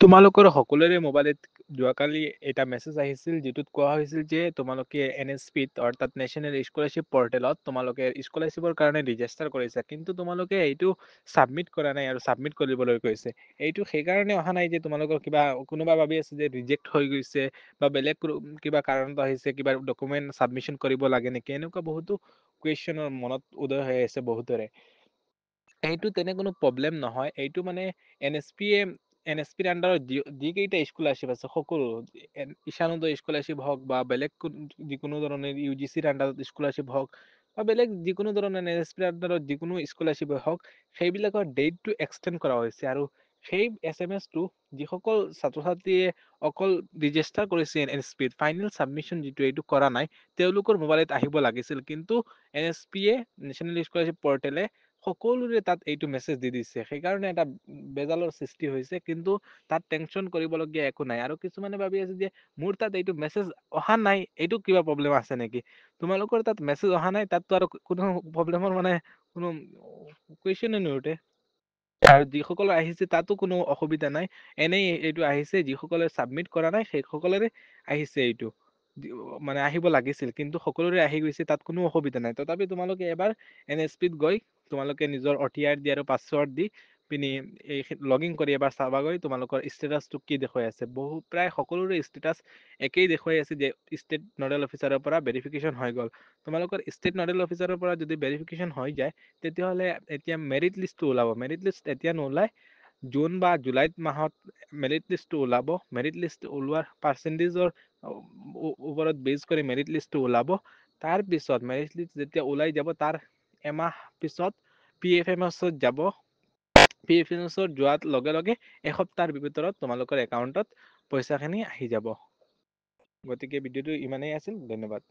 তোমালোকৰ সকলোৰে মোবাইলত যোৱাকালি এটা মেছেজ আহিছিল যিটোত কোৱা হৈছিল যে তোমালোকে NSP-ত অৰ্থাৎ নেশ্যনেল স্কলাৰশ্বিপ পৰ্টেলত তোমালোকে স্কলাৰশ্বিপৰ কাৰণে ৰেজিষ্টাৰ কৰিছা, কিন্তু তোমালোকে এইটো ছাবমিট কৰা নাই আৰু ছাবমিট কৰিবলৈ কৈছে। এইটো সেইকাৰণে অহা নাই যে তোমালোকৰ কোনোবা ভাবি আছে যে ৰিজেক্ট হৈ গৈছে বা বেলেগ কিবা কাৰণত আহিছে, কিবা ডকুমেণ্ট ছাবমিশ্যন কৰিব লাগে নেকি, এনেকুৱা বহুতো কুৱেশ্যনৰ মনত উদয় হৈ আছে বহুতৰে। এইটো তেনে কোনো প্ৰব্লেম নহয়। এইটো মানে NSP-ৰ আণ্ডাৰত যিকেইটা স্কলাৰশ্বিপ আছে সকলো, ঈশানোদয় স্কলাৰশ্বিপ হওক বা বেলেগ যিকোনো ধৰণৰ UGC-ৰ আণ্ডাৰত স্কলাৰশ্বিপ হওক বা বেলেগ যিকোনো ধৰণৰ NSP-ৰ আণ্ডাৰত যিকোনো স্কলাৰশ্বিপ হওক, সেইবিলাকৰ ডেটটো এক্সটেণ্ড কৰা হৈছে। আৰু সেই SMS-টো যিসকল ছাত্ৰ ছাত্ৰীয়ে অকল ৰেজিষ্টাৰ কৰিছে NSP-ত, ফাইনেল ছাবমিশ্যন যিটো এইটো কৰা নাই, তেওঁলোকৰ মোবাইলত আহিব লাগিছিল, কিন্তু NSP-য়ে নেশ্যনেল স্কলাৰশ্বিপ পৰ্টেলে সকলোৰে তাত এইটো মেছেজ দি দিছে। সেইকাৰণে এটা বেজালৰ সৃষ্টি হৈছে, কিন্তু তাত টেনচন কৰিবলগীয়া একো নাই। আৰু কিছুমানে ভাবি আছে যে মোৰ তাত এইটো মেছেজ অহা নাই, এইটো কিবা প্ৰব্লেম আছে নেকি? তোমালোকৰ তাত মেছেজ অহা নাই, তাততো আৰু কোনো প্ৰব্লেমৰ মানে কোনো কুৱেশ্যনে নুঠে। আৰু যিসকলৰ আহিছে তাতো কোনো অসুবিধা নাই, এনেই এইটো আহিছে। যিসকলে ছাবমিট কৰা নাই সেইসকলৰে আহিছে এইটো, মানে আহিব লাগিছিল, কিন্তু সকলোৰে আহি গৈছে, তাত কোনো অসুবিধা নাই। তথাপি তোমালোকে এবাৰ NSP-ত গৈ তোমালোকে নিজৰ OTR দি আৰু পাছৱৰ্ড দি পিনি এই লগ ইন কৰি এবাৰ চাবাগৈ তোমালোকৰ ষ্টেটাছটো কি দেখুৱাই আছে। প্ৰায় সকলোৰে ষ্টেটাছ একেই দেখুৱাই আছে যে ষ্টেট নডেল অফিচাৰৰ পৰা ভেৰিফিকেশ্যন হৈ গ'ল। তোমালোকৰ ষ্টেট নডেল অফিচাৰৰ পৰা যদি ভেৰিফিকেশ্যন হৈ যায়, তেতিয়াহ'লে এতিয়া মেৰিট লিষ্টটো ওলাব। মেৰিট লিষ্ট এতিয়া নোলায়, জুন বা জুলাইত মাহত মেৰিট লিষ্টটো ওলাব। মেৰিট লিষ্ট ওলোৱাৰ পাৰ্চেণ্টেজৰ ওপৰত বেছ কৰি মেৰিট লিষ্টটো ওলাব। তাৰপিছত মেৰিট লিষ্ট যেতিয়া ওলাই যাব, তাৰ এমাহ পিছত PFMS-ত যাব। PFMS-ত যোৱাৰ লগে লগে এসপ্তাহৰ ভিতৰত তোমালোকৰ একাউণ্টত পইচাখিনি আহি যাব। গতিকে ভিডিঅ'টো ইমানেই আছিল, ধন্যবাদ।